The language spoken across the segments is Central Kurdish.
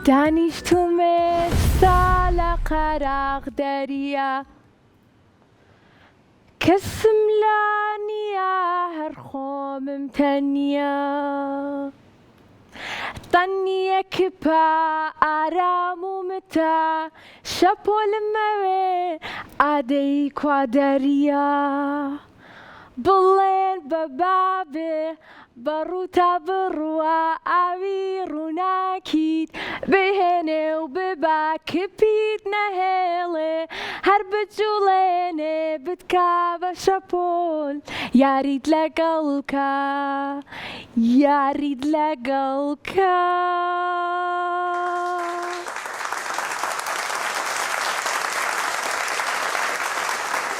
دانیشتومێ ساڵە قەراغ دەریە کەسم لا نییە هەر خۆمم تەنیا تەنیەک پا ئارام و متە شەپۆلمەوێ ئادەی کوادەریە بڵێن بە بابێ بەڕوو تا بڕوە ئاوی ڕووناکیت بهێنێ و ببا کپیت نەهێڵێ هەر بجوڵێنێ بتکا بە شەپۆل یاریت لەگەڵکە یاریت لەگەڵکە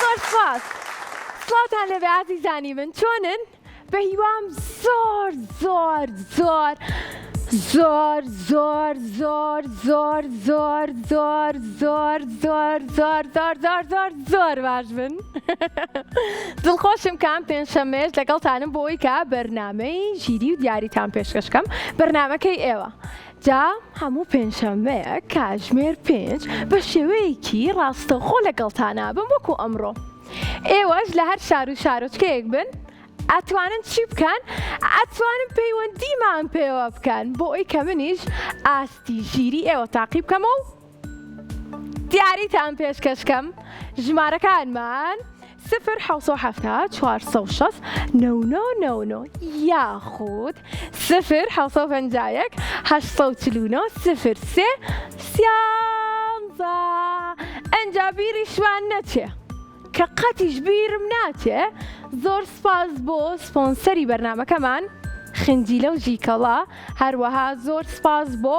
زۆر سپاس سڵاوتان لەبێ ئازیزانی من چۆنن؟ بە هیوام زۆر زۆر زۆر زۆر زۆر زۆر زۆر زۆر زۆر زۆر زۆر زۆر زۆر زۆر زۆر زۆر باش بن دڵخۆشم کام پێنجشەممەیەش لەگەڵتانم بۆ ئەوەی کە بەرنامەی ژیری و دیاریتان پێشکەشکەم بەرنامەکەی ئێوە جا هەموو پێنجشەممەیە کاتژمێر 5 بە شێوەیەکی ڕاستەوخۆ لەگەڵتانە بم وەکو ئەمڕۆ ئێوەش لە هەر شار و شارۆچکەیەک بن ئەتوانن چی بکەن؟ ئەتوانن پەیوەندیمان پێوە بکەن بۆ ئەوی کە منیش ئاستی ژیری ئێوە تاقی بکەمەوە و دیاریتان پێشکەشکەم ژمارەکانمان 0 406 99 یاخود 0 751 849 03 13 ئەنجا بیریشوان نەچێ کە قەتیش بیرم ناچێ زۆر سپاس بۆ سپۆنسەری بەرنامەکەمان خنجیلە و ژیکەڵا هەروەها زۆر سپاس بۆ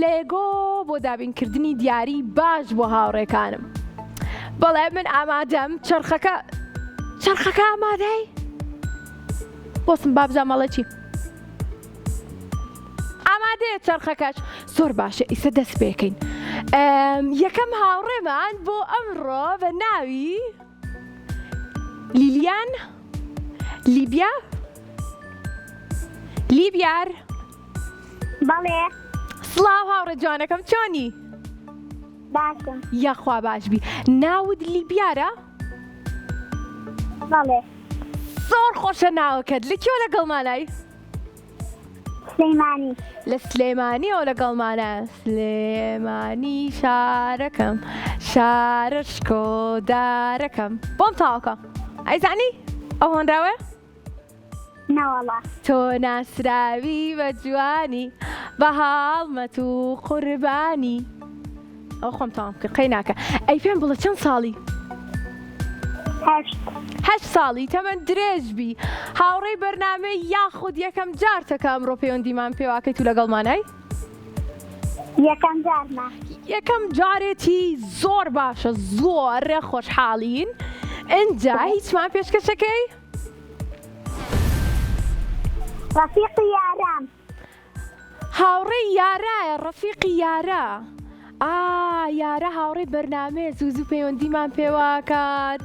لێگۆ بۆ دابینکردنی دیاری باش بۆ هاوڕێکانم بەڵێ من ئامادەم چرخەکە ئامادەی؟ بۆسم بابزانمەڵە چی؟ ئامادەیە چرخەکەش زۆر باشە ئیسە دەست پێکەین یەکەم هاوڕێمان بۆ ئەمڕۆ بە ناوی لیلیان لیبیا لیبیار بەڵێ سڵاو هاوڕێ جوانەکەم چۆنی؟ باشم یاخوا باشبی ناود لیبیارە؟ بەڵێ زۆر خۆشە ناوەکەت لەکوێ لەگەڵمانای؟ سلەیمانی لە سلێمانی ئەو لەگەڵمانە سلێمانی شارەکەم شارە شکۆدارەکەم بۆم تاوەکە ئەیزانی ئەو هۆنداوە؟ نەوەڵا تۆ ناسراوی بە جوانی بە هاڵمەت و قوربانی ئەو خۆم تاوام کرد قەی ناکە ئەی پێم بڵە چەند ساڵی؟ 8 ساڵی تەمەەن درێژبی هاوڕێی بەرنامەی یاخود یەکەم جارتەکە ئەمڕۆ پەیوەندیمان پێواکەیت و لەگەڵمانای؟ یەکەم جارمە یەکەم جارێتی زۆر باشە زۆر خۆشحاڵین ئەنجا هیچمان پێشکەشەکەی؟ ڕەفیقی یارام هاوڕێی یارایە ڕەفیقی یارە یارە هاوڕێی بەرنامەیە زوو پەیوەندیمان پێواکات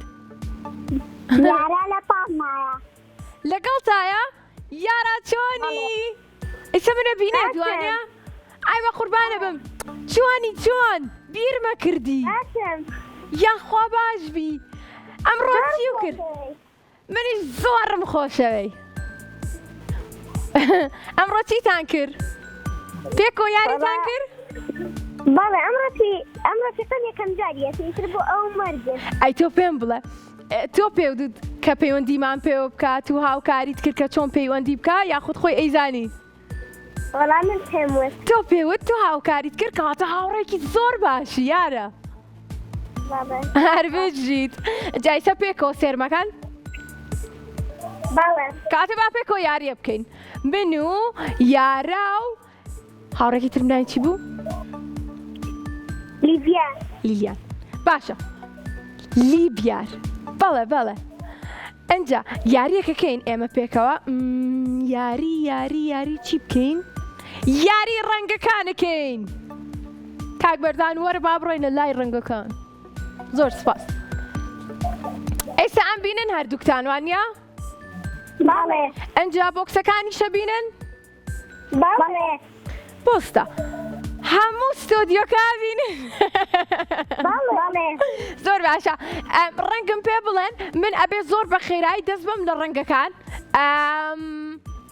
یارا لە پاڵمایە لەگەڵتایە؟ یارا چۆنی؟ ئیسە منە بینە جوانە؟ ئای بە قوربانە بم جوانی جوان بیرمە کردی یاخوا باشبی ئەمڕۆ چی و کرد؟ منیش زۆرم خۆشەوەی ئەمڕۆ چیتان کرد؟ پێکۆ یاریتان کرد؟ بەڵێ ئەمڕۆ فقەن یەکەم جاریە پێیتر بۆ ئەو مەرگن ئەی تۆ پێم بڵێ تۆ پێودت کە پەیوەندیمان پێوە بکات و هاوکاریت کرد کە چۆن پەیوەندی بکە یاخود خۆی ئەیزانی؟ وەڵام من پێم وت تۆ پێوت تۆ هاوکاریت کرد کەواتە هاوڕێکی زۆر باشی یارە هەر بژیت جایسە پێکەوە سێرمەکان؟ بەڵێ کاتە با پێکەوە یاریە بکەین من و یارا و هاوڕێکی ترم ناوی چی بوو؟ لیڤیان لیلیان باشە لیبیار بەڵێ ئەنجا یاریەکەکەین ئێمە پێکەوە یاری چی بکەین؟ یاری ڕەنگەکانەکەین کاک بەردان وەرە با بڕۆینە لای ڕەنگەکان زۆر سپاس ئێستا ئەم بینن هەردووکتان وانە؟ بەڵێ ئەنجا بۆکسەکانی شەبینن؟ بەڵێ بۆستە هەموو ستۆدیۆکە بینن بەڵێ زۆر باشە ڕەنگم پێ بڵێن من ئەبێ زۆر بە خێرایی دەست بم لە ڕەنگەکان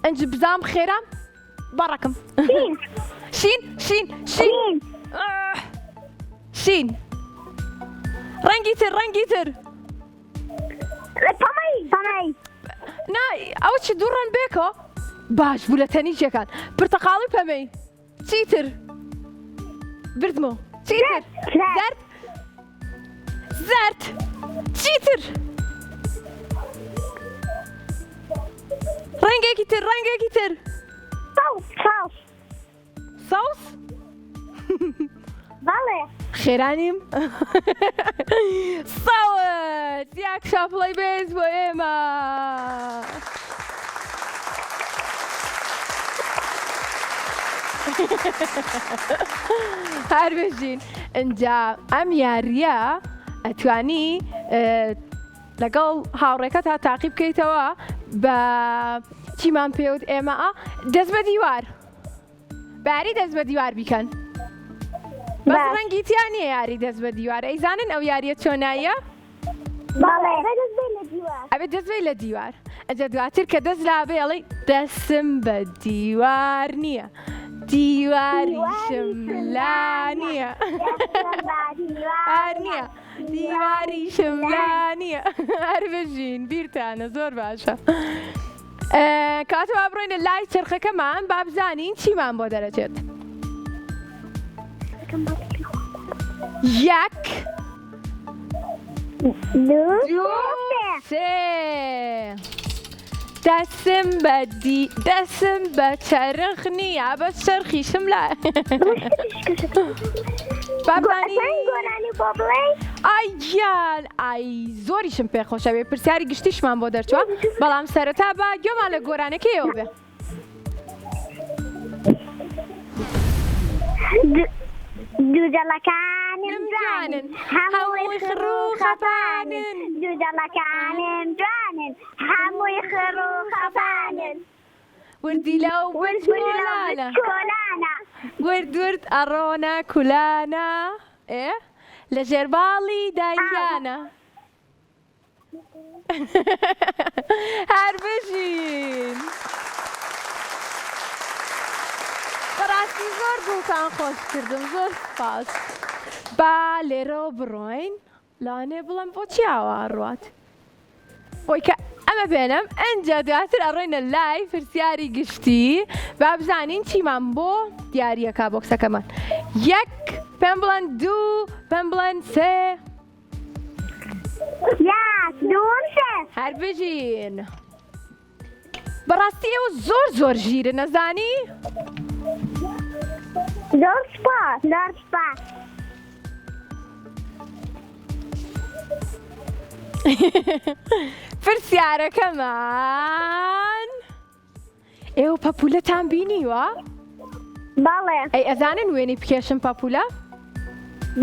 ئەنج بزام خێرام بەڕەکەم شین شین شین شین ڕەنگی تر ڕەنگی تر پەمەی نای ئەوە چی دوو ڕەن بێکەوە باش بوو لە تەنیشەکان پرتەقاڵی پەمەی چیتر بردمەوە چیتر زەرد زەرد چیتر ڕەنگێکی تر ڕەنگێکی تر ساوس بەڵێ خێرانیم ساوت یاک شاپڵی بێز بۆ ئێمە هەر بژین ئەنجا ئەم یاریە ئەتوانی لەگەڵ هاوڕێکە تا تاقی بکەیتەوە بە چیمان پێوت ئێمە دەست بە دیوار باری دەست بە دیوار بیکەن بەس ڕەنگیتیان نیە یاری دەست بە دیوار ئەیزانن ئەو یاریە چۆناییە ئەبێ دەستبەی لە دیوار ئەجا دواتر کە دەست لا بێڵی دەستم بە دیوار نییە دیواریشم لا نییە نییە دیواریشم لا نییە هەر بژین بیرتانە زۆر باشە کاتەوە بڕۆینە لای چرخەکەمان با بزانین چیمان بۆ دەرەچێت یەک دوو سێ دەستم بە چرخ نییە بە چرخیشم لا ئای گیان ئای زۆریشم پێخۆشە بێ پرسیاری گشتیشمان بۆ دەرچووە بەڵام سەرەتا بە گوێمان لە گۆرانەکەیەوە بێ دوودەڵەکانم جوانن هەمووی خڕ و خەپانن دوودەڵەکانم جوانن هەمووی خڕ و خەپانن وردی لەو ورد کۆلانە ورد ئەڕۆنە کولانە لە ژێرباڵی دایکانە هەر بژین بەڕاستی زۆر دڵتان خۆش کردم زۆر سپاس با لێرەوە بڕۆین لانێ بڵێم بۆچی ئاوا ڕوات بۆی کە ئەمە بێنم ئەنجا دواتر ئەڕۆینە لای پرسیاری گشتی با بزانین چیمان بۆ دیاریەکە بۆکسەکەمان یەک پێم بڵێن دوو پێم بڵێن سێ هەر بژین بەڕاستی ئێوە زۆر ژیرە نەزانی؟ زۆر سپاس پرسیارەکەمان ئێوە پەپولەتان بینیوە؟ بەڵێ ئەی ئەزانن وێنەی بکێشم پەپولە؟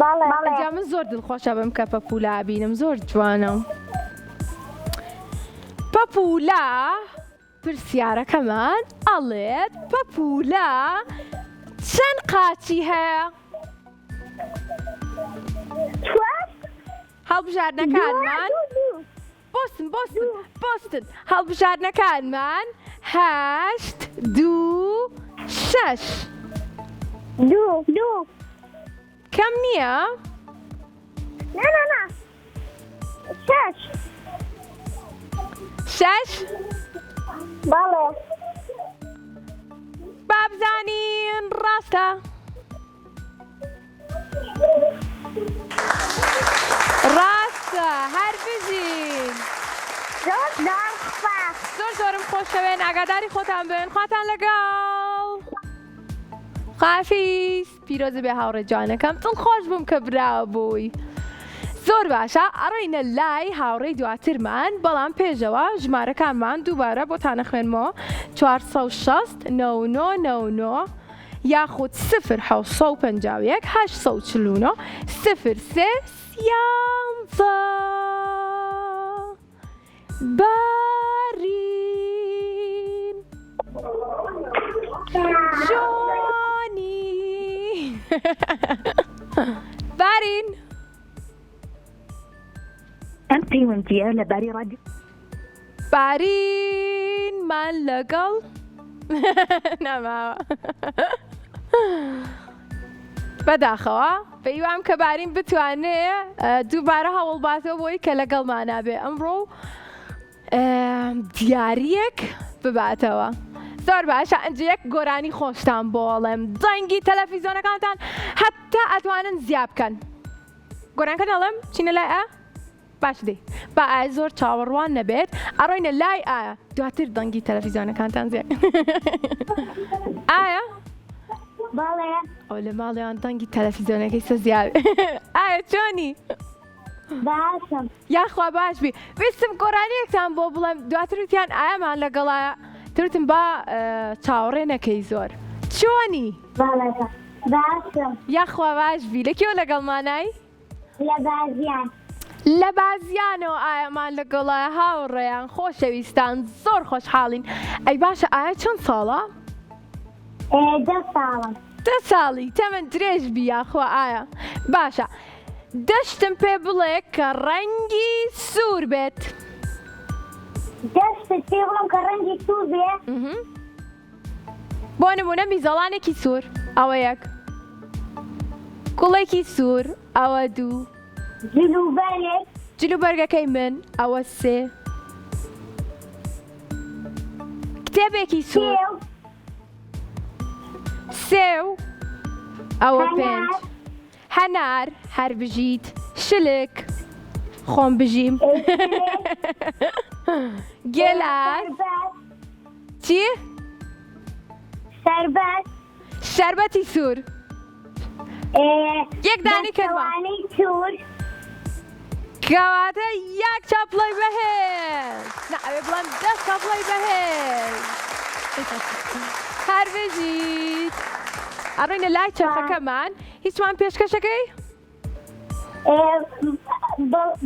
بەڵێ ئەجا من زۆر دڵخۆشە بم کە پەپولە بینم زۆر جوانە پەپولە پرسیارەکەمان ئەڵێت پەپولە چەند قاچی هەیە؟ هەڵبژاردنەکانمان بۆستن هەڵبژاردنەکانمان 8 2 6 دوو کەم نییە؟ نا 6 بەڵێ با بزانین ڕاستە ڕاستە هەر بژین زۆرم خۆشەوێن ئاگاداری خۆتان بن خواتان لەگەڵ خافیز پیرۆزە بێ هاوڕێ جوانەکەم دڵخۆش بووم کە براوە بووی زۆر باشە ئەڕۆینە لای هاوڕێی دواترمان بەڵام پێشەوە ژمارەکانمان دووبارە بۆتانە خوێنمەوە 460 99 یاخود 0751 849 03 بارین جۆنی بارین ئەم پەیوەندیە لەباری ڕادیۆ بارینمان لەگەڵ نەماوە بەداخەوە پێیوام کە بارین بتوانێت دووبارە هەوڵباتەوە بۆی کە لەگەڵمانە بێ ئەمڕۆ دیاریەک بباتەوە. زۆر باشە ئەنجەیەک گۆرانی خۆشتان بۆڵێم دەنگی تەلەڤیزۆنەکانتان هەتا ئەتوانن زیاد بکەن. گۆرانکە دەڵێم چینە لای ئا؟ باش دێ با ئایا زۆر چاوەڕوان نەبێت ئەڕۆینە لای ئایا دواتر دەنگی تەلەڤیزۆنەکانتان زیاد ئایا؟ بەڵێ ئەو لە ماڵیان دەنگی تەلەڤیزۆنەکەی سە زیاد ئایا چۆنی؟ باشم یاخوا باش بی ویستم گۆرانیەکتان بۆ بڵێم دواتر وتیان ئایامان لەگەڵایە ترتم با چاوەڕێ نەکەی زۆر چۆنی؟ بەڵێ باشم یاخوا باش بی لەکێوە لەگەڵمانای؟ لە بازیان لە بازیانەوە ئایامان لەگەڵایە هاوڕێیان خۆشەویستان زۆر خۆشحاڵین ئەی باشە ئایا چەند ساڵە؟ 10 ساڵم 10 ساڵی تەمەەن درێژ بی یاخوا ئایا باشە دەشتم پێ بڵێ کە ڕەنگی سوور بێت دەستت پێ بڵم کە ڕەنگی سوور بێ بۆ نمونە میزەڵانێکی سوور ئەوە یەک کوڵێکی سوور ئەوە دوو جلوبەرێک جلوبەرگەکەی من ئەوە سێ کتێبێکی سوور کێو سێو ئەوە هەنار. پێنج هەنار هەر بژیت شلک خۆم بژیم گێلاس سەربەت چی؟ سەربەت شەربەتی سوور یەک دانی کردوە دەستەوانەی سوور کەواتە یەک چاپڵی بەهێز نە ئەوێ بڵێم 10 چاپڵی بەهێز هەر بژیت ئەڕۆینە لای چەرخەکەمان هیچمان پێشکەشەکەی؟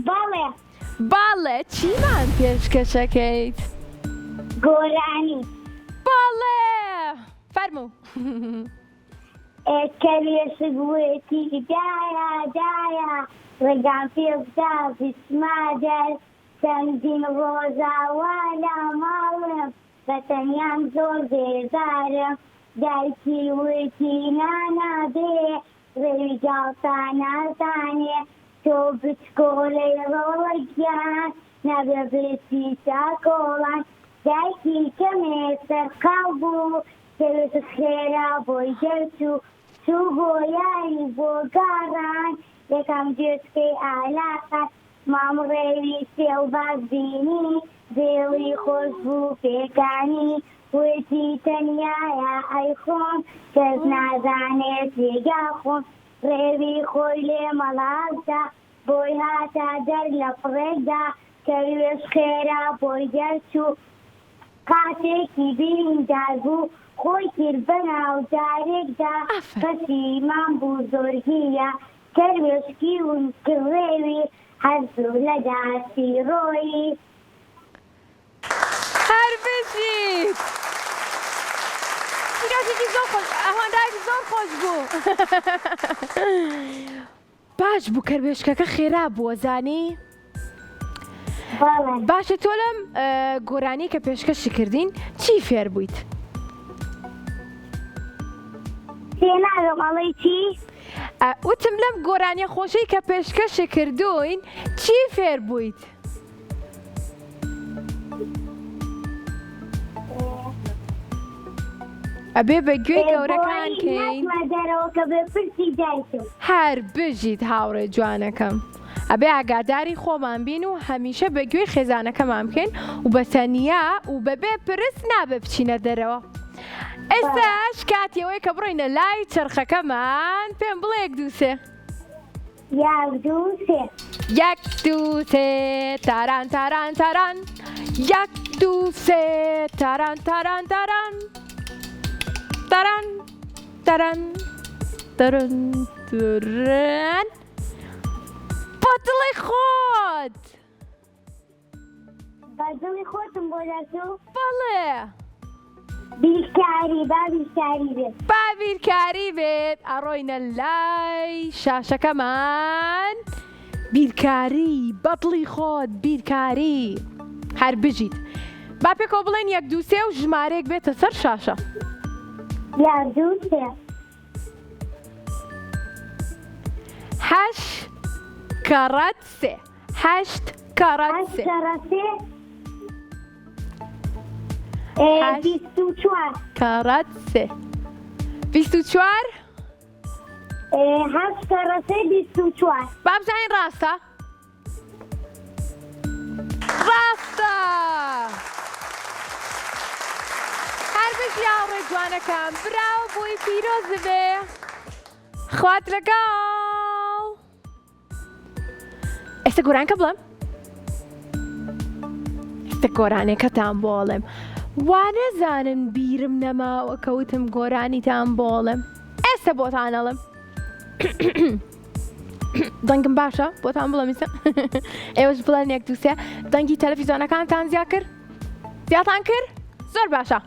بەڵێ باڵێ چیمان پێشکەشەکەیت؟ گۆرانی باڵێ فەرموو کەوێشت وێتی دایە دایە ڕێگان پێ بدا بیسمادەر چەندین ڕۆژاوا لە ماڵم بەتەنیان زۆر بێزارم دایکی وێتی نانادێ ڕێوی جاڵتاناتانێ تۆ بچکۆڵەی ڕۆڵەگیان نەبێ بێتی چاکۆڵان دایکی کەمێ سەرقاو بوو کەوێت خێرا بۆی دەرچوو چوو بۆ یاری بۆ گاڕان یەکەم جێسکەی ئالاقات مامڕێوی سێو باز بینی دێڵی خۆش بوو پێکانی وێتی تەنیایە ئەی خۆم کەس نازانێت جێگا خۆم ڕێوی خۆی لێ مەڵازدا بۆی هاتە دەر لە فڕێکدا کەوێش خێرا بۆی دەرچوو قاتێکی بیریندار بوو خۆی کرد بەناو جارێکدا کەسیمان بوو زۆرگیە کەروێشکی ون کڕێوی هەرزوو لە داسی ڕۆیی هەر بژیت چیرۆکێکی زۆر خۆش ئەوەندایکی زۆر خۆش بوو باش بوو کەروێشکەکە خێرا بووە زانی؟ بەڵێ باشە تۆ لەم گۆرانی کە پێشکەشی کردین چی فێر بوویت؟ تێناگەم ئەڵێی چی؟ وتم لەم گۆرانیە خۆشەی کە پێشکەشی کردوین چی فێر بوویت؟ ئەبێ بە گوێی گەورەکان کەین دەرەوە کە بێ پرسی دایکم هەر بژیت هاوڕێ جوانەکەم ئەبێ ئاگاداری خۆمان بین و هەمیشە بە گوێی خێزانەکەمان بکەین و بە تەنیا و بەبێ پرس نابێ بچینە دەرەوە ئێستاش کاتیەوەی کە بڕۆینە لای چرخەکەمان پێم بڵێ یەک دوو سێ یەک دوو سێ یەک دوو سێ تاران تاران تاران یەک دوو سێ تاران تاران تاران تاران تاران تاران تاران بە دڵی خۆت بە دڵی خۆتم بۆ دەچوو بەڵێ بیرکاری با بیرکاری بێت با بیرکاری بێت ئەڕۆینە لای شاشەکەمان بیرکاری بەدڵی خۆت بیرکاری هەر بژیت با پێکەوە بڵێن 1 2 3 و ژمارەیەک بێتە سەر شاشە یا دوو سێ 8 کەڕەت 3 8 کەڕەت 3 ئەشەڕەسێ هەشت. بیست و چوار کەڕەت 3 24 هەشت کەڕەسێ بیست و چوار با بزانین ڕاستە ڕاستە هەر بژی هاوڕێ جوانەکەم براو بۆی پیرۆز بێ خوات لەگەڵ ئێستا گۆرانکە بڵێم ئێستا گۆرانێکەتان بۆڵێم وا نەزانن بیرم نەماوە کەوتم گۆرانیتان بۆڵێم ئێستا بۆتانەڵم دەنگم باشە بۆتان بڵێم ئێستا ئێوەش بڵێن 1 2 3 دەنگی تەلەڤیزۆنەکانتان زیاد کرد زیاتان کرد زۆر باشە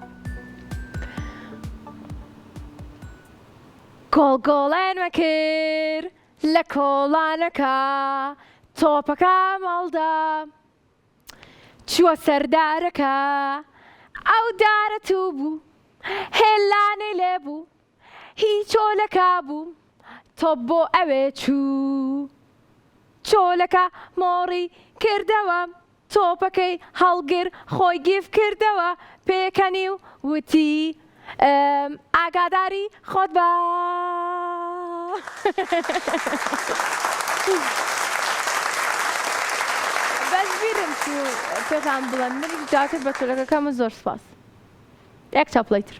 کۆڵگۆڵێنمە کرد لە کۆڵانەکە تۆپەکە مەڵدا چووە سەردارەکە ئەو دارە تو بوو هێلانەی لێبوو هیچ چۆلەکە بوو تۆپ بۆ ئەوێ چوو چۆلەکە مۆڕی کردەوە تۆپەکەی هەڵگر خۆی گیف کردەوە پێکەنی و وتی ئاگاداری خۆت بە بەس بیرم چوو پێتان بڵێم منیش جاکرد بە چۆلەکەکەمە زۆر سپاس یەک چاپڵەی تر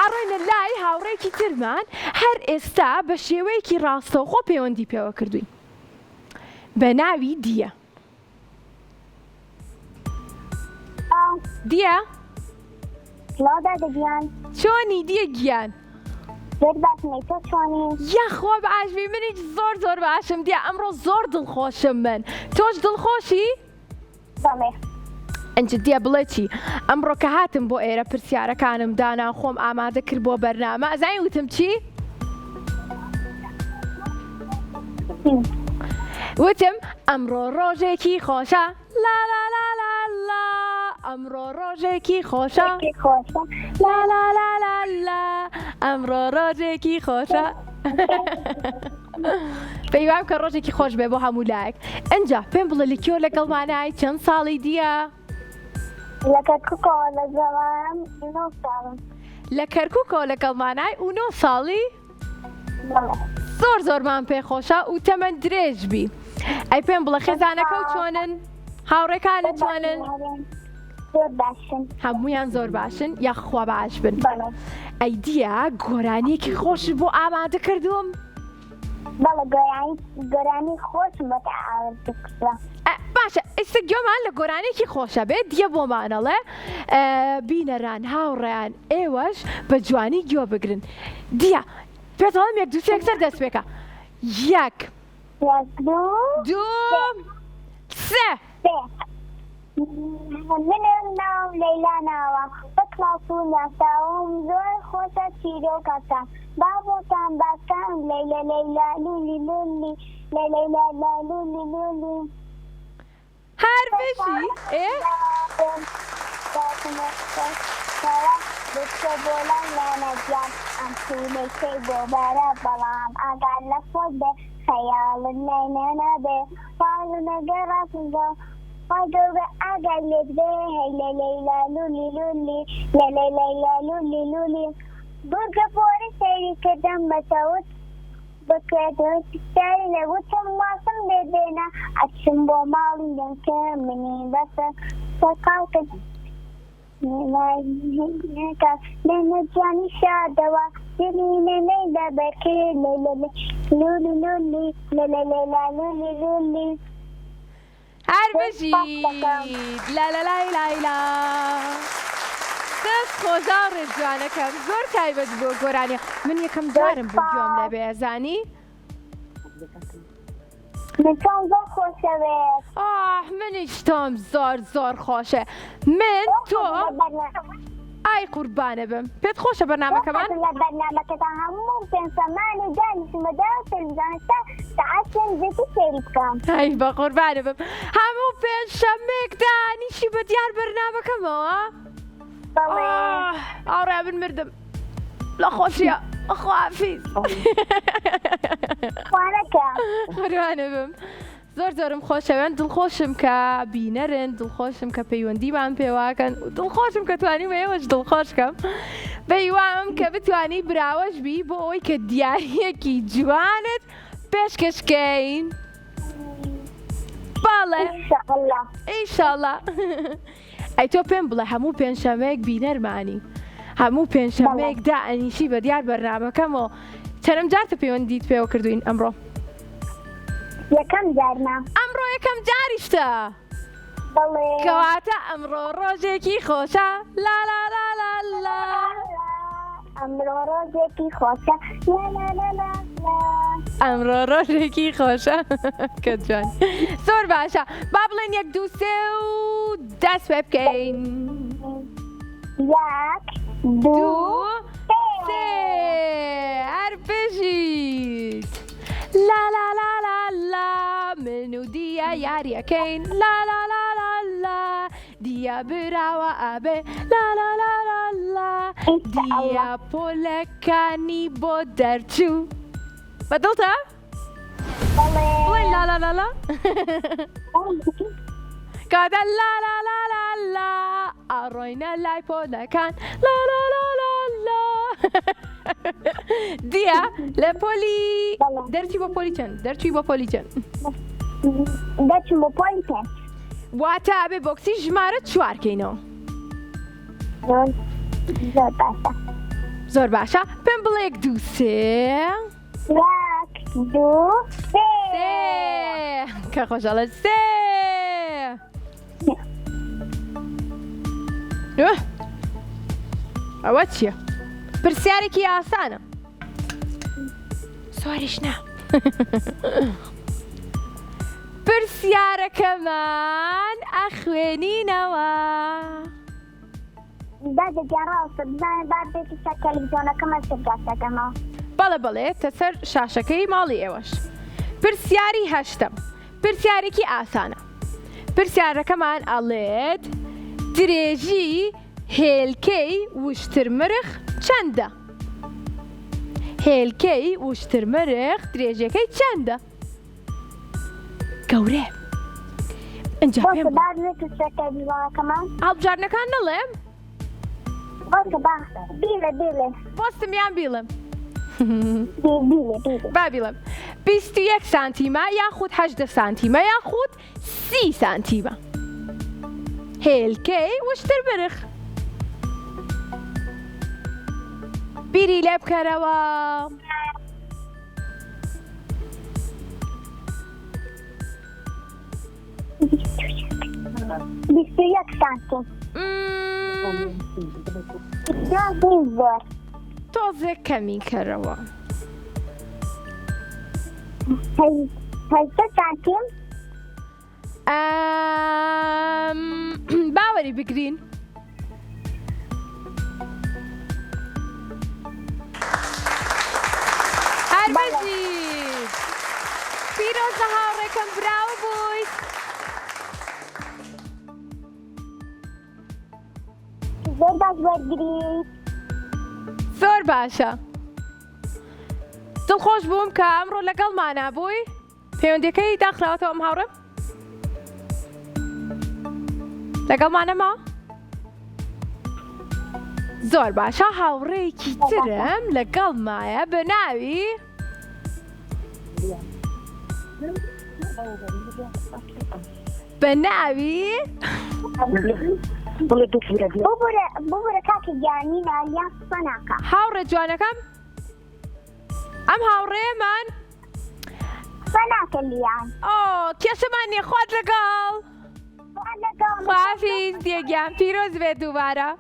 ئەڕۆینە لای هاوڕێکی ترمان هەر ئێستا بە شێوەیەکی ڕاستەوخۆ پەیوەندی پێوە کردوین بە ناوی دیە دیە لۆدا دەگیان چۆنی دیە گیان زۆر باشنەی تۆ چۆنی یاخوا بەعاشبی منیش زۆر باشم دیە ئەمڕۆ زۆر دڵخۆشم من تۆش دڵخۆشی؟ بەڵێ ئەنج دیە بڵێ چی ئەمڕۆ کە هاتم بۆ ئێرە پرسیارەکانم دانا خۆم ئامادە کرد بۆ بەرنامە ئەزانی وتم چی؟ وتم ئەمڕۆ ڕۆژێکی خۆشە لا لا لا لا لا ئەمڕۆ ڕۆژێکی خۆشە خۆشە لا لا لا لا لا ئەمڕۆ ڕۆژێکی خۆشە پێیوام کە ڕۆژێکی خۆش بێ بۆ هەموو لایەک ئەنجا پێم بڵێ لەکیۆ لەگەڵمانای چەند ساڵی دیە؟ لە کەرکووکەوە لە زەوان 9 ساڵم لە کەرکووکەوە لەگەڵمانای و 9 ساڵی بەڵێ زۆرمان پێخۆشە و تەمەەن درێژ بی ئەی پێم بڵە خێزانەکە و چۆنن هاوڕێکانت چۆنن زۆر باشن هەمویان زۆر باشن یاخوا باش بن بەڵێ ئەی دیە گۆرانیەکی خۆش بۆ ئامادە کردوم بەڵێ گۆرانی خۆشم بە تەعاوز قسە باشە ئێستا گوێمان لە گۆرانێکی خۆشە بێت دیە بۆمانەڵێ بینەران هاوڕێیان ئێوەش بە جوانی گوێ بگرن دیە پێتەڵم 1 2 3 یەکسەر دەست پێکە 1 2 3 منم ناوم لەیلا ناوە بە کلاس و ناساوم زۆر خۆشە چیرۆکەکە با بۆتان باسکەم لەیلا لەیلا لولی لولی لەیلا لولی لولی هەر بژی بچە بۆ لای لانەجیان ئەم پولەکەی بۆ بەرە بەڵام ئاگار لە خۆت بێ خەیاڵت لای نەبێ فاڵ نەگەڕاتنگە فاگەورە ئاگار لێت بێ هەی لە لەیلا لولی لولی لە لەیلا لولی لولی دوورگە پۆری سەیری کردم بەتەوت بکردەوە ساری لەگوتم ماسم بێدێنە ئەچم بۆ ماڵی دەکە منی بەسە سەقاوکە لێنە جوانی شادەوە لێنەی دەبەکرد لولی لولی لەلەلەلا لولی لولی هەر بژی لا لا لای لایلا دەست خۆزا ڕێزوانەکەم زۆر تایبەت بۆ گۆرانیە من یەکەم جارم بوو گوێم لەبێ ئەزانی من تۆم زۆر خۆشەوێت. منیش تۆم زۆر خۆشە. من تۆ ئای قوربانە بم. پێت خۆشە بەرنامەکەمان؟ لە بەرنامەکەتان هەموو پێنجشەممە دانیشتمەدا و تەلەڤیزیۆنەکە سەعات پێنجێکی سەیری بکەم. ئای بە قوربانە بم. هەموو پێنجشەممەیەک دانیشی بە دیار بەرنامەکەمەوە؟ بەڵێ. ئاڕێ من مردم لە خۆشیە. خواحافیز. خوانەکە. قوربانە بم. زۆرم خۆشەوێن دڵخۆشم کە بینەرن دڵخۆشم کە پەیوەندیمان پێواکەن و دڵخۆشم کە توانی بە ئێوەش دڵخۆشکەم بەیوامم کە بتوانی براوەش بی بۆ ئەوەی کە دیاریەکی جوانت پێشکەشکەین. باڵێ ئینشاڵڵا. ئەی تۆ پێم بڵێ هەموو پێنجشەمەیەک بینەرمانی هەموو پێنجشەمەیەک دائەنیشی بە دیار بەرنامەکەمەوە چەندەم جارتە پەیوەندیت پێوە کردوین ئەمڕۆ؟ یەکەم جارمە. ئەمڕۆ یەکەم جاریشتە. بەڵێ. کەواتە ئەمڕۆ ڕۆژێکی خۆشە. لا لا لا لا لا. ئەمڕۆ ڕۆژێکی خۆشە. لا لا لا لا لا. ئەمڕۆ ڕۆژێکی خۆشە. کە جوان. زۆر باشە. با بڵێن یەک دوو سێ و دەست پێ بکەین. یەک دوو سێ. هەر پێشیت. لا لا لا لا لا. من و دیە یاریەکەین. لا لا لا لا لا. دیە براوە ئابێ. لا لا لا لا لا. دیە پۆلەکانی بۆ دەرچوو. بەدڵتە؟ بڵێن لا لا لا لا. کاتە لا لا لا لا لا. ئاڕۆینە لای پۆلەکان. لا لا لا لا لا. دیە لە پۆلی دەرچی بۆ پۆلی چەند؟ دەرچووی بۆ پۆلی چەند؟ دەچم بۆ پۆلی پێنج. واتە ئەبێ بۆکسی ژمارە چوارکەینەوە. زۆر باشە. زۆر باشە. پێم بڵێ یەک دوو سێ. یەک دوو سێ. کە خۆشەڵە سێ. ئەوە چییە؟ پرسیارێکی ئاسانە. سواریش نا. پرسیارەکەمان ئەخوێنینەوە. دادەگیان ڕاستە بزانێت با بێتی سەر تەلەڤیزیۆنەکەمان سەرگاستەکەمەوە. بەڵێ تەسەر شاشەکەی ماڵی ئێوەش. پرسیاری هەشتم. پرسیارێکی ئاسانە. پرسیارەکەمان ئەڵێت درێژی هێلکەی وشترمرخ چەندە؟ هێلکەی وشترمرخ درێژەکەی چەندە؟ گەورێ. ئەنجا پێم بۆکە بابێت سەر تەلەڤیزیۆنەکەمان. هەڵبژارنەکان نەڵێم؟ بۆکە با بیڵێ بیڵێ. بۆستمیان بیڵم. بیڵێ بیڵێ. با بیڵم. 21 سانتیمە یاخود 18 سانتیمە یاخود 30 سانتیمە. هێلکەی وشترمرخ. بیری لێ بکەرەوە. بیست و یەک سانتیم. زۆر. تۆزێ کەمی کەرەوە. هەشتا سانتیم. باوەری بگرین. هەربەزی پیرۆزە هاوڕێکەم براوە بوویت. زۆر باش وەرگریت. زۆر باشە. دڵخۆش بووم کە ئەمڕۆ لەگەڵمانە بووی. پەیوەندیەکەی داخراوەتەوە ئەم هاوڕێم؟ لەگەڵمانەما؟ زۆر باشە. هاوڕێیەکی ترم لەگەڵمایە بە ناوی ببورە کاکە گیانی نالیان سەناکە. هاوڕێ جوانەکەم ئەم هاوڕێمان سەناکە لیان. کێشەمان نییە. خوات لەگەڵ. خواحافیز دیێگیان. پیرۆز بێت دووبارە.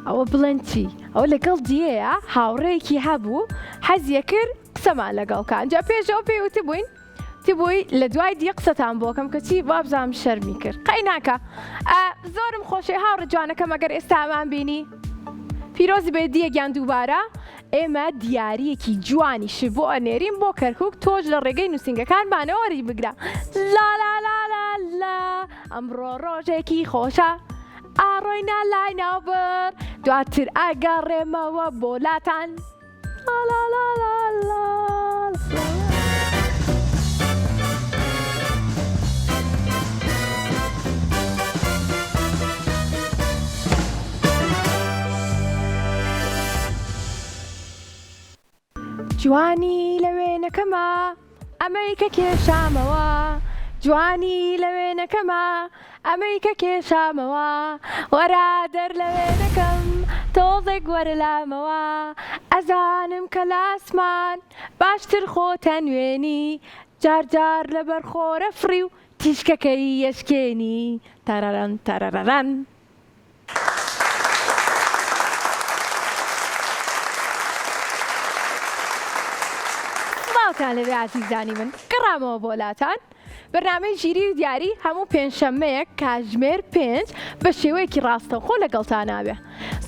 ئەوە بڵێن چی؟ ئەوە لەگەڵ دیەیە هاوڕێیەکی هەبوو حەزیە کرد قسەمان لەگەڵکان جا پێشەوە پێوتە بووین تبووی لە دوای دی قسەتان بۆکەم کەچی بابزانم شەرمی کرد قەی ناکە زۆرم خۆشەی هاوڕە جوانەکەم ئەگەر ئێستامان بینی پیرۆزی بێ دیەگیان دووبارە ئێمە دیارەیەکی جوانیش بۆ ئەنێرین بۆ کەرکک تۆش لە ڕێگەی نووسنگەکانمانەوەری بگرە لا لا لا لا لا ئەمڕۆ ڕۆژێکی خۆشە ئاڕۆینە لای ناوبەر دواتر ئەگەڕێمەوە بۆ لاتان لا لا لا لا لا جوانی لە وێنەکەمە ئەمەی کە کێشامەوە جوانی لە وێنەکەمە ئەمەی کە کێشامەوە وەرا دەر لە وێنەکەم تۆزێک وەرە لامەوە ئەزانم کە لاسمان باشتر خۆتە نوێنی جارجار لەبەر خۆرە فری و تیشکەکەی یەشکێنی تەرەرەن تەرەرەرەن سڵاوتان لەبێ عەزیزانی من گەڕامەوە بۆ لاتان بەرنامەی ژیری و دیاری هەموو پێنجشەممەیەک کاتژمێر 5 بە شێوەیەکی ڕاستەوخۆ لەگەڵتان نابێ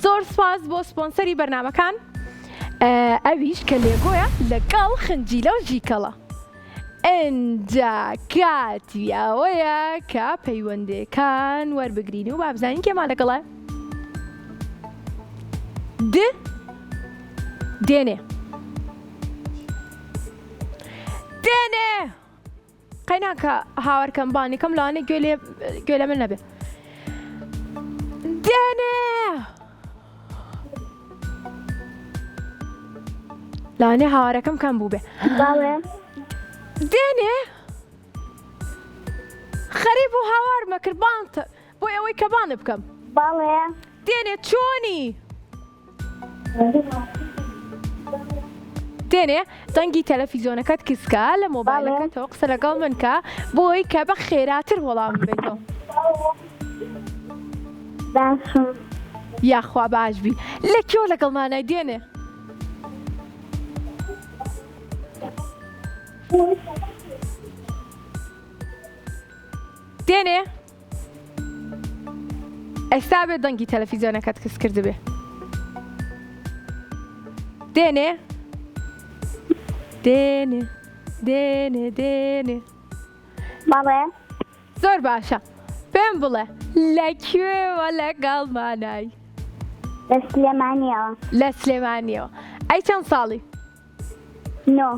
زۆر سپاس بۆ سپۆنسەری بەرنامەکان ئەویش کە لێگۆیە لەگەڵ خنجیلە و ژیکەڵە ئەنجا کاتی ئەوەیە کە پەیوەندەکان وەربگرین و بابزانین کێمان لەگەڵە دێنێ دێنێ قەی ناکە هاوارکەم بانێکەم لەوانەیە گوێ لە من نەبێ دێنێ لەوانەیە هاوارەکەم کەم بوو بێ دێنێ خەریب و هاوار مەکرد بانتە بۆ ئەوەی کە بانە بکەم باڵێ دێنێ چۆنی دێنێ دەنگی تەلەڤیزۆنەکەت کچکە لە مۆبایلەکەتەوە قسە لەگەڵ من کە بۆی کە بە خێراتر وەڵام بێتەوە باشم یاخوا باشبی لەکوێ لەگەڵمانای دێنێ دێنێ ئێستا بێ دەنگی تەلەڤیزۆنەکەت کەس کردبێ دێنێ دێنێ دێنێ دێنێ باڵێ زۆر باشە پێم بڵێ لەکوێوە لەگەڵمانای لە سلێمانیەوە لە سلێمانیەوە ئەی چەند ساڵی نۆ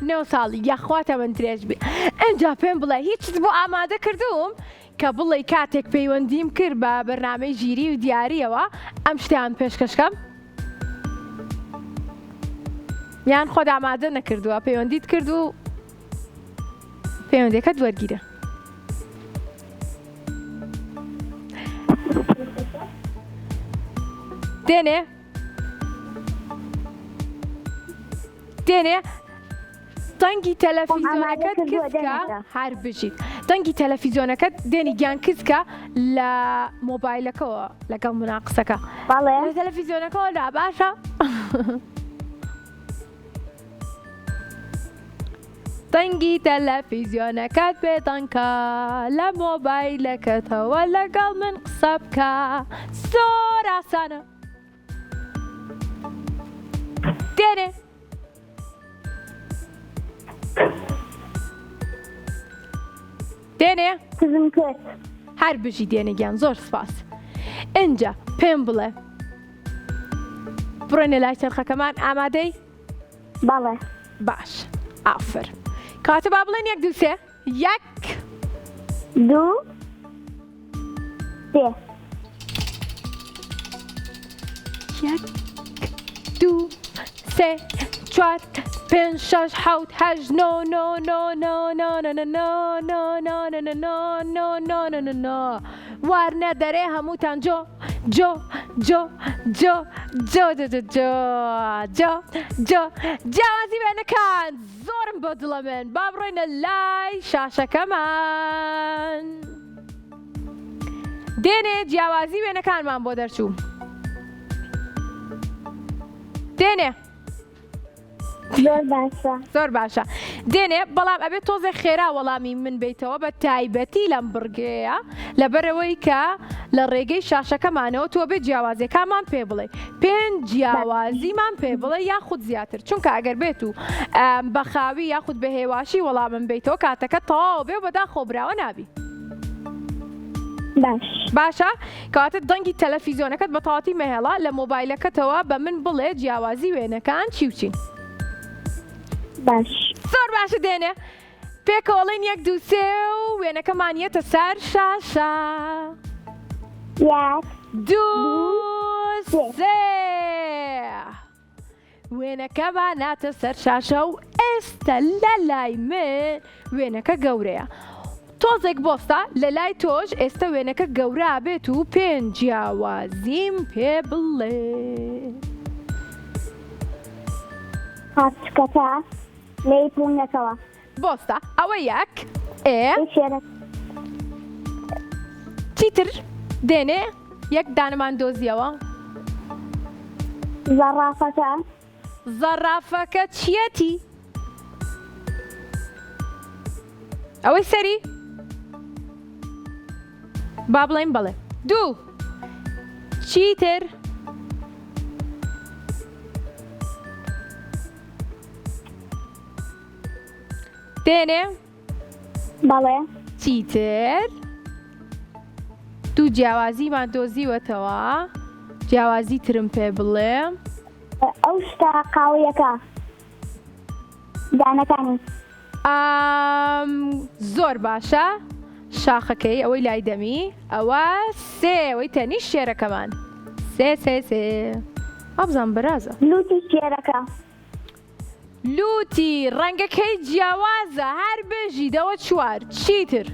9 ساڵی یاخواتە من درێژ بێ ئەنجا پێم بڵێ هیچت بۆ ئامادە کردوم کە بڵێ کاتێک پەیوەندیم کرد بە بەرنامەی ژیری و دیاریەوە ئەم شتیان پێشکەشکەم یان خۆت ئامادە نەکردووە پەیوەندیت کرد و پەیوەندیەکەت وەرگیرە دێنێ دێنێ دەنگی تەلەڤیزۆنەکەت کچکە هەر بژیت دەنگی تەلەڤیزۆنەکەت دێنی گیان کچکە لە مۆبایلەکەەوە لەگەڵ مناقسەکە باڵێ لە تەلەڤیزۆنەکەەوە لا باشە دەنگی تەلەڤیزۆنەکەت بێدەنکە لە مۆبایلەکەتەوە لەگەڵ من قسە بکە زۆر ئاسانە دێنێ دێنێ قزم کرد هەر بژی دێنێگیان زۆر سپاس ئینجا پێم بڵێ بڕێنە لای چرخەکەمان ئامادەی باڵێ باش ئافر کاتە با بڵێن 1 2 3 1 دوو سێ 1 2 3 4 5 6 7 8 9 9 9 9 9 9 9 9 9 9 9 وارنە دەرێ هەمووتان جۆ جۆ جۆ جۆ جۆ جۆ جۆ جۆ جۆ جیاوازی وێنەکان زۆرم بۆ دڵە من با بڕۆینە لای شاشەکەمان دێنێ جیاوازی وێنەکانمان بۆ دەرچوو دێنێ زۆر باشە. زۆر باشە دێنێ بەڵام ئەبێت تۆزێ خێرا وەڵامی من بیتەوە بە تایبەتی لەم بڕگەیە لەبەرەوەی کە لە ڕێگەی شاشەکەمانەوە تۆ بێت جیاوازیەکانمان پێ بڵێ 5 جیاوازیمان پێ بڵێ یاخود زیاتر چونکە ئەگەر بێت و بەخاوی یاخود بە هێواشی وەڵامم بیتەوە کاتەکە تەواو بێ بەدا خۆبراوە نابی. باش باشە کەواتە دەنگی تەلەڤیزیۆنەکەت بە تەواوەتی مەهێڵە لە مۆبایلەکەتەوە بە من بڵێ جیاوازی وێنەکان چی و چین. باش زۆر باشە دێنێ پێکەوەڵین 1 2 3 و وێنەکەمانیەتە سەر شاشە 1 2 3 وێنەکەمان ناتە سەر شاشە و ئێستا لە لای من وێنەکە گەورەیە تۆزێک بۆستە لە لای تۆش ئێستا وێنەکە گەورە بێت و 5 جیاوازیم پێ بڵێ. هاتکەتە لێی بوونەکەوە بۆستە ئەوە 1 شێرە چیتر دێنێ 1 دانەمان دۆزیەوە زەڕافەکە زەڕافەکە چیەتی؟ ئەوەی سەری با بڵێم بڵێ 2 چیتر؟ دێنێ بەڵێ چیتر؟ 2 جیاوازیمان دۆزیوەتەوە جیاوازی ترم پێ بڵێ ئەو شتە قاوەیەکە دانەکانی زۆر باشە شاخەکەی ئەوەی لای دەمی ئەوە 3 ئەوەی تەنی شێرەکەمان 3 ئەبزان بەرازە لوتی شێرەکە لوتی ڕەنگەکەی جیاوازە هەر بێژیدەوە 4 چیتر؟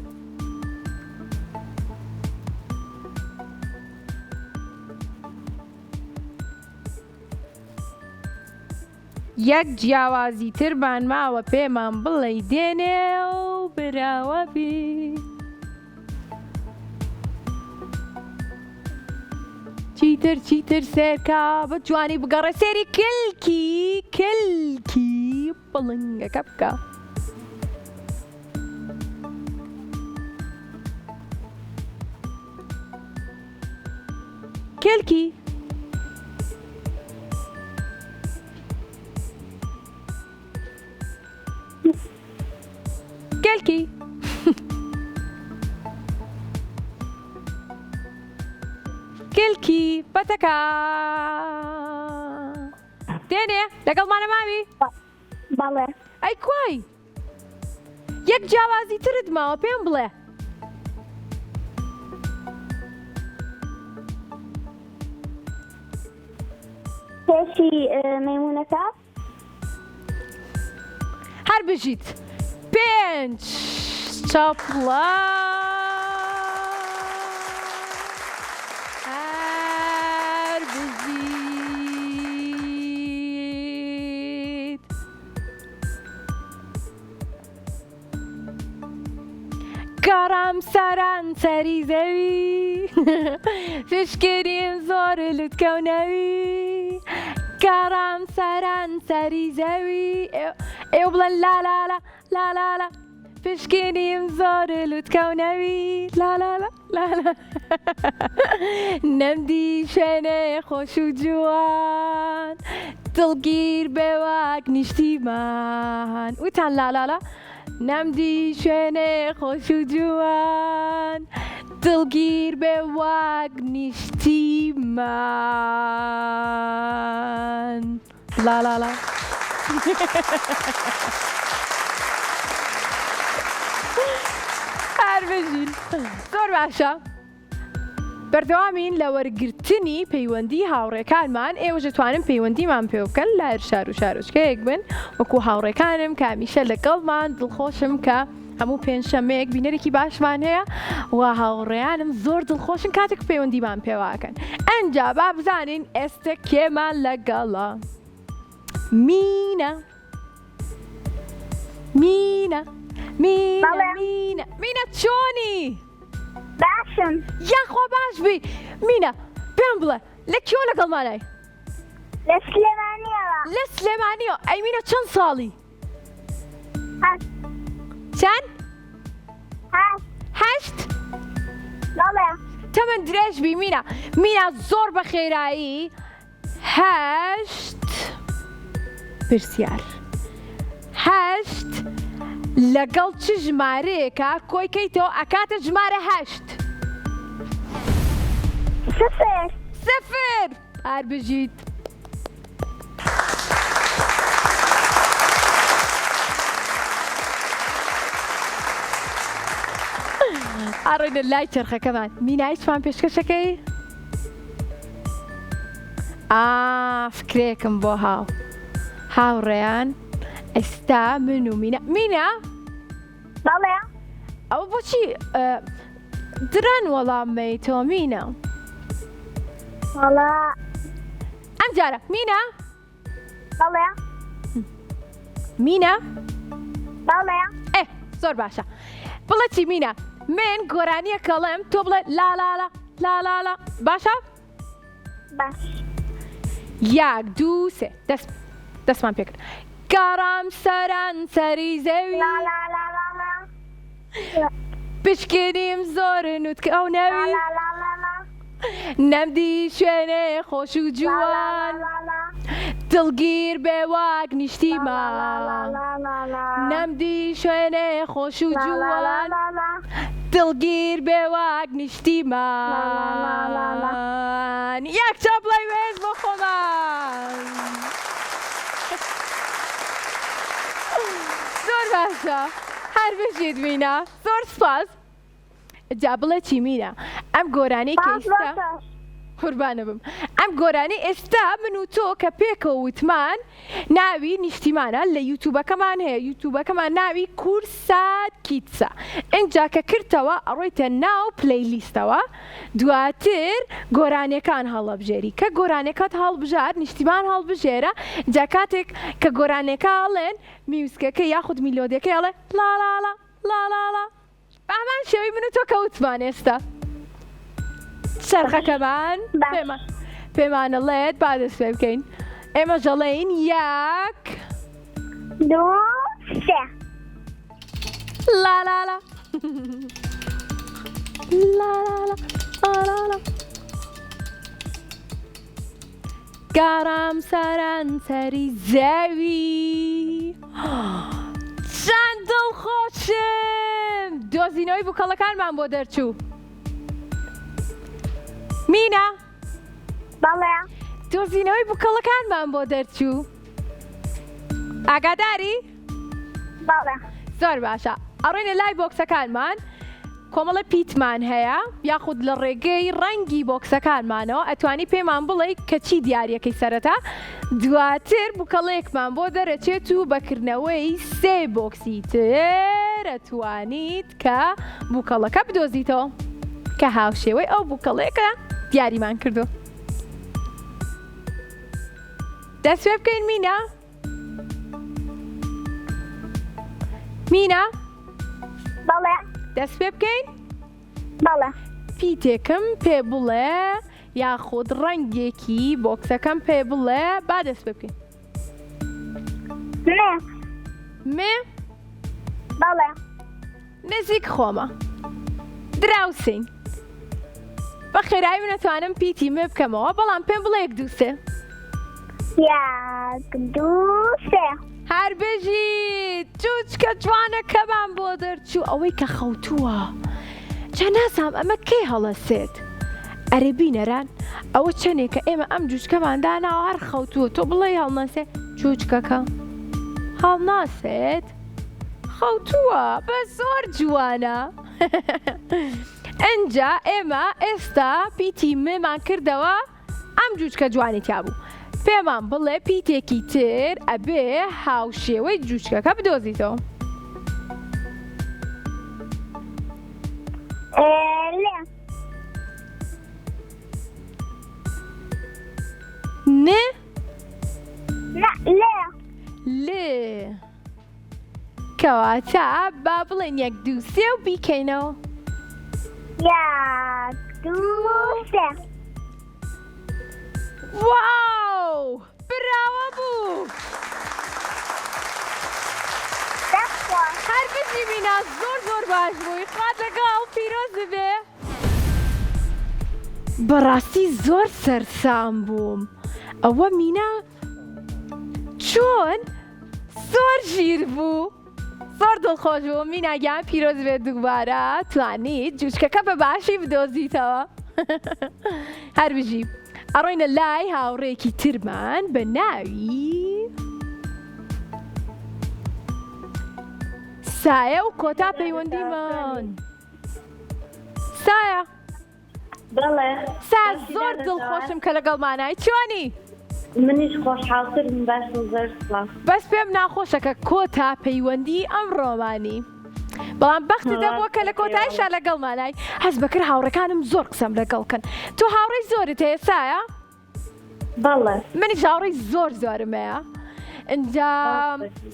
یەک جیاوازی ترمان ماوە پێمان بڵێ دێنێ و براوە بی چیتر سێرکە بە جوانی بگەڕێ سێری کلکی بڵنگەکە بکە کلکی کلکی کلکی بەتەکە دێنێ لەگەڵمانە ماوی بەڵێ ئەی کوای 1 جیاوازی ترت ماوە پێم بڵێ پێشی مەیمونەکە هەر بژیت 5 چاپڵە هەر بژیت گەڕام سەران سەری زەوی فشکریم زۆر لوتکەونەوی گەڕام سەران سەری زەوی ئێوە بڵێن لا پشکنیم زۆر لوتکەونەوی لا نەمدی شوێنێ خۆش و جوان دڵگیر بێ وەک نیشتیمان وتان لا نەمدی شوێنێ خۆش و جوان دڵگیر بێ وەک نیشتیمان لا هەر بژین زۆر باشە بەردەوامین لە وەرگرتنی پەیوەندی هاوڕێکانمان ئێوەش دەتوانن پەیوەندیمان پێ بکەن لە هەر شار و شارۆچکەیەک بن وەکو هاوڕێکانم کە هەمیشە لەگەڵمان دڵخۆشم کە هەموو پێنجشەمەیەک بینەرێکی باشمان هەیە و هاوڕێیانم زۆر دڵخۆشن کاتێک پەیوەندیمان پێواکەن ئەنجا با بزانین ئێستا کێمان لەگەڵە مینە چۆنی؟ باشم یاخوا باش بی مینە پێم بڵێ لە کێوە لەگەڵمانای؟ لە سلێمانیەوە لە سلێمانیەوە ئەیمینە چەند ساڵی؟ هەشت. چەند؟ هەشت. هەشت؟ بەڵێ. تەمەن درێژ بی مینە. مینە زۆر بە خێرایی هەشت پرسیار. هەشت لەگەڵ چ ژمارەیەکە کۆیکەیتەوە ئەکاتە ژمارە هەشت؟ صفر. سفر. هەر بژیت. ئاڕۆینە لای چرخەکەمان. مینا هیچمان پێشکەشەکەی؟ فکرێکم بۆ هاوڕێیان ئێستا من و مینا بەڵێ. ئەوە بۆچی درەن وەڵامەی تۆ مینە؟ وەڵا. ئەم جارە مینا بەڵێ. مینا بەڵێ. زۆر باشە. بڵێ چی مینا؟ من گۆرانیە کەڵێم تۆ بڵێ لالالا لالالا باشە؟ باش. یەک دوو سێ دەستمان پێکرد. گەڕام سەران سەری زەوی لا لا لا لا لا. پشکنیم زۆر نوتکەونەوی لا لا لا لا. نەمدی شوێنێ خۆش و جوان دڵگیر بێ واک نیشتیمان نەمدی شوێنێ خۆش و جوان دڵگیر بێ واک نیشتیمان یەک چاپڵای وێز بۆ خۆمان. زۆر باشە. هەر بژیت مینا. زۆر سپاس. جا بڵێ چی مینا؟ ئەم گۆرانەی کە ئێستا قوربانە بم. ئەم گۆرانەی ئێستا من و تۆ کە پێکەوە وتمان ناوی نیشتیمانە لە یوتیوبەکەمان هەیە. یوتیوبەکەمان ناوی کورسات کیتسە. ئینجا کە کردتەوە ئەڕۆیتە ناو پلەیلیستەوە دواتر گۆرانەکان هەڵەبژێری. کە گۆرانەکەت هەڵبژار نیشتیمان هەڵبژێرە جا کاتێک کە گۆرانەکە هەڵێن میوزکەکە یاخود میلۆدیەکە هەڵێ لالالا لالالا. ئامان شێوی من و تۆ کەوتمان ئێستا. چرخەکەمان پێمانەڵێت با دەست پێ بکەین. ئێمە ژەڵێین یەک دوو سێ. لالالا لالالا لالالا. گەڕام سەران سەری زەوی چەند دڵخۆشم. دۆزینەوەی بووکەڵەکانمان بۆ دەرچوو. مینا بەڵێ. دۆزینەوەی بووکەڵەکانمان بۆ دەرچوو. ئاگاداری؟ بەڵێ. زۆر باشە. ئەڕۆینە لای بۆکسەکانمان. کۆمەڵە پیتمان هەیە یاخود لە ڕێگەی ڕەنگی بۆکسەکانمانەوە ئەتوانی پێمان بڵێ کە چی دیارەکەی سەرەتا دواتر بووکەڵەیەکمان بۆ دەرەچێت و بەکردنەوەی سێ بۆکسی تر ئەتوانیت کە بووکەڵەکە بدۆزیتەوە کە هاوشێوەی ئەو بووکەڵەیەکە دیاریمان کردو. دەست پێ بکەین مینا. مینا بەڵێ. دەست پێ بکەین. بەڵێ. پیتێکم پێ بڵێ یاخود ڕەنگێکی بۆکسەکەم پێ بڵێ با دەست پێ بکەین. مێ. بەڵێ. نزیک خۆمە. دراوسین. بە خێرایی من نەتوانم پیتی مێ بکەمەوە بەڵام پێم بڵێ یەک دوو سێ. یەک دوو سێ. هەر بژیت. جوچکە جوانەکەمان بۆ دەرچوو ئەوەی کە خەوتووە. جا نازام ئەمە کەی هەڵەسێت؟ ئەرێ بینەران ئەوە چەندێکە ئێمە ئەم جوچکەمان داناوە هەر خەوتووە تۆ بڵێ هەڵنەسێ جوچکەکە هەڵناسێت خەوتووە بە زۆر جوانە. ئەنجا ئێمە ئێستا پیتی مێمان کردەوە ئەم جوچکە جوانێتیا بوو. پێمان بڵێ پیتێکی تر ئەبێ هاوشێوەی جوچکەکە بدۆزیتەوە. لێ. نێ؟ لێ. لێ. کەواتە با بڵێن یەک دوو سێ و بیکەینەوە. یەک دوو سێ. واو! براوە بوو هەر بچی مینا زۆر باش بووی خات لەگەڵ پیرۆز بێ بەڕاستی زۆر سەرسام بووم ئەوە مینا چۆن زۆر ژیر بوو زۆر دڵخۆش بوو میناگیان پیرۆز بێت دووبارە توانیت جوچکەکە بە باشی بدۆزیتەوە هەر بژی ئەڕۆینە لای هاوڕێکی ترمان بە ناوی سایە و کۆتا پەیوەندیمان سایە بەڵێ سا زۆر دڵخۆشم کە لەگەڵمانای چۆنی؟ منیش خۆشحاڵترم باشم زۆر سڵاو بەس پێم ناخۆشە کە کۆتا پەیوەندی ئەم ڕۆمانی بەڵام بەختت دەبووە کە لە کۆتایشا لەگەڵمانای هەست بەکرد هاوڕەکانم زۆر قسەم لەگەڵکەن تۆ هاوڕێی زۆرت هەیە سایە؟ بەڵێ منیش هاوڕێی زۆرم هەیە اینجا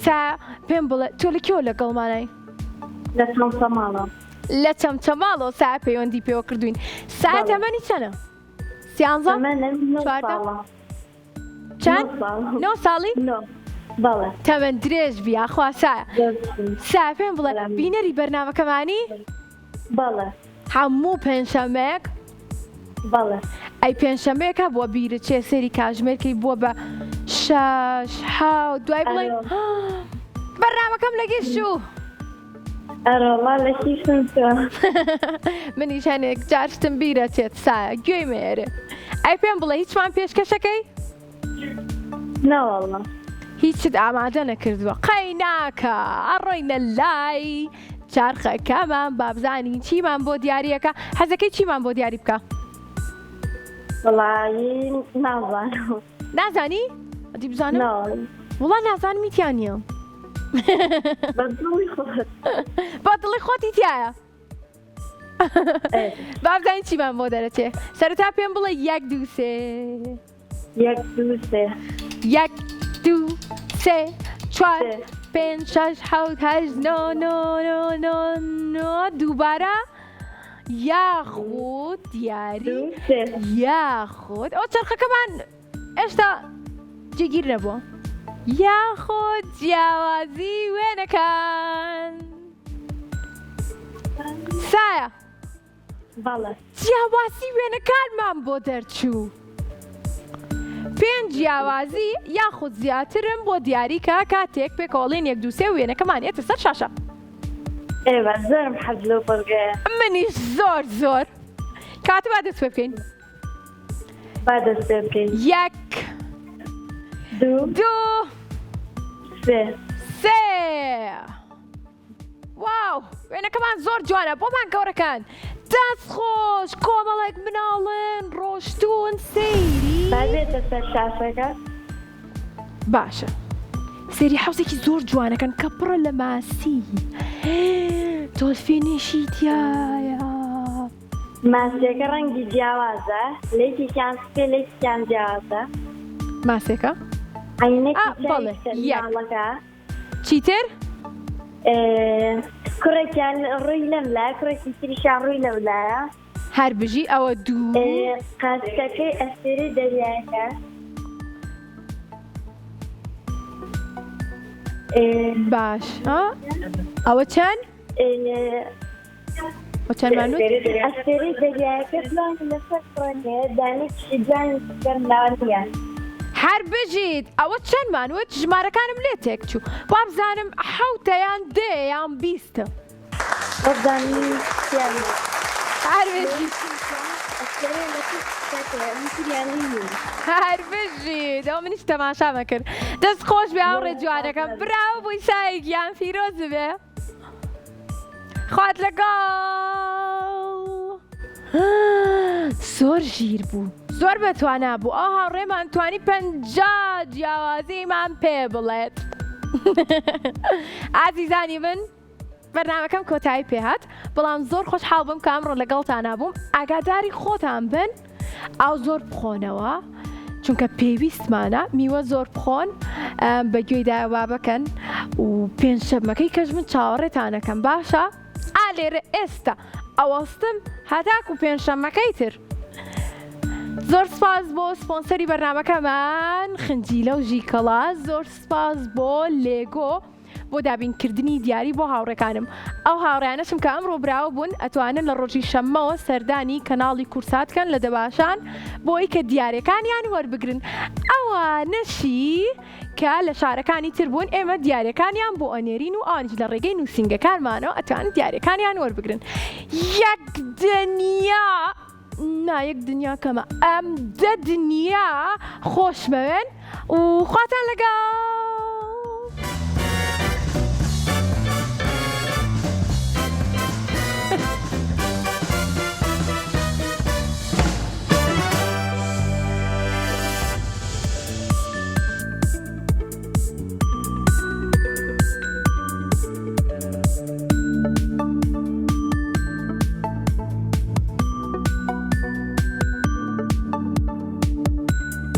سا پێم بڵێ تۆ لەکێوە لەگەڵمانای؟ لە چەمچەماڵە لە چەمچەماڵەوە سا پەیوەندی پێوە کردوین سا تەمەنی چەنە؟ سیانزە؟ چەند؟ 9 ساڵی؟ بەڵێ تەمەن درێژ بیا خوا سایە سا پێم بڵێ بینەری بەرنامەکەمانی؟ بەڵێ هەموو پێنجشەمەیەک؟ بەڵێ ئەی پێنجشەمەیەکە بۆ بیرت چێ سەری کاتژمێرکەی بووە بە 6 7 دوای بڵێ بەرنامەکەم لەگەشتوو ئەرۆڵا لە شیشم تۆ منیش هەنێک جارشتم بیرە چێت سایە گوێی مێرێ ئەی پێم بڵێ هیچمان پێشکەشەکەی؟ نەوەڵڵا هیچت ئامادە نەکردووە قەی ناکە ئەڕۆینە لای چارخەکەمان بابزانی چیمان بۆ دیارەکە حەزەکەی چیمان بۆ دیاری بکە؟ وڵایی نازانم نازانی؟ ئەدی بزانم؟ وڵا نازانم میتیان نییە بەدڵی خۆت با دڵی خۆتی تایە بابزانی چیمان بۆ دەرەچێ سەرەتا پێم بڵێ 1 2 3 1 2 3 1 2 3 4 5 6 7 8 9 9 9 9 دووبارە یاخود دیاری یاخود ئەو چرخەکەمان ئێشتا جێگیر نەبووە یاخود جیاوازی وێنەکان سایە بەڵێ جیاوازی وێنەکانمان بۆ دەرچوو 5 جیاوازی یاخود زیاترم بۆ دیاریکە کاتێک پێکەوەڵێن 1 2 3 وێنەکەمان ئێتە سەر شاشە ئێوە زۆرم حەز لەو بەڵگەیە منیش زۆر کاتە با دەست پێ بکەین با دەست پێ بکەین 1 2 3 واو وێنەکەمان زۆر جوانە بۆمان گەورەکان دەست خۆش کۆمەڵێک مناڵن ڕۆشتون سەیری با بێتە سەر شاشەکە باشە سەیری حوزێکی زۆر جوانەکەن کە پڕە لە ماسی تۆلفێنێشی تایە ماسیەکە ڕەنگی جیاوازە لێکیان سپێ لێکیان جیاوازە ماسێکە؟ بەڵێ چیتر؟ کوڕێکیان ڕووی لەم لای کوڕێکی تریشان ڕووی لەو لایە هەر بژی ئەوە دوو قاسکەکەی ئەستێرەی دەریایەکە باش ئەوە چەند؟ چەندمانوت؟ ئەستێرەی دەریایەکە دوان لەسەر فڕۆنێ دانێکی جوانی سپەرلاوانیە هەر بژیت ئەوە چەندمانوت ژمارەکانم لێ تێک چوو با بزانم 7 یان 10 یان 20 وەزانی هەر بژیت هەر بژیت ئەو منیش تەماشا مەکرد دەست خۆش بێ ئەو ڕێجوانەکەم براو بووی سایگیان فیرۆز بێ خوات لەگەڵ زۆر ژیر بوو زۆر بەتوانا بوو ئەو هاوڕێمان توانی 50 جیاوازیمان پێ بڵێت ئازیزانی من بەرنامەکەم کۆتایی پێهات بەڵام زۆر خۆشحاڵ بووم کە ئەمڕۆ لەگەڵتان بووم ئاگاداری خۆتان بن ئەو زۆر بخۆنەوە چونکە پێویستمانە میوە زۆر بخۆن بەگوێی داوا بکەن و پێنجشەمەکەی کەش من چاوەڕێتانەکەم باشە ئالێرە ئێستا ئەوەستم هەتاکو پێنجشەمەکەی تر زۆر سپاس بۆ سپۆنسەری بەرنامەکەمان خنجیلە و ژیکەڵا، زۆر سپاس بۆ لێگۆ بۆ دابینکردنی دیاری بۆ هاوڕێکانم. ئەو هاوڕیانەشم کە ئەمڕۆ براوە بوون ئەتوانن لە ڕۆژی شەممەوە سەردانی کەناڵی کورساتکەن لە دەباشان بۆی کە دیارەکانیان وەربگرن. ئەوانەشی کە لە شارەکانی تر بوون ئێمە دیارەکانیان بۆ ئەنێرین و ئەوانش لە ڕێگەی نووسینگەکانمانەوە ئەتوانن دیارەکانیان وەربگرن. یەک دنیا یەک دنیا کەمە ئەم دنیا خۆشمەوێن و خواتان لەگەڵ.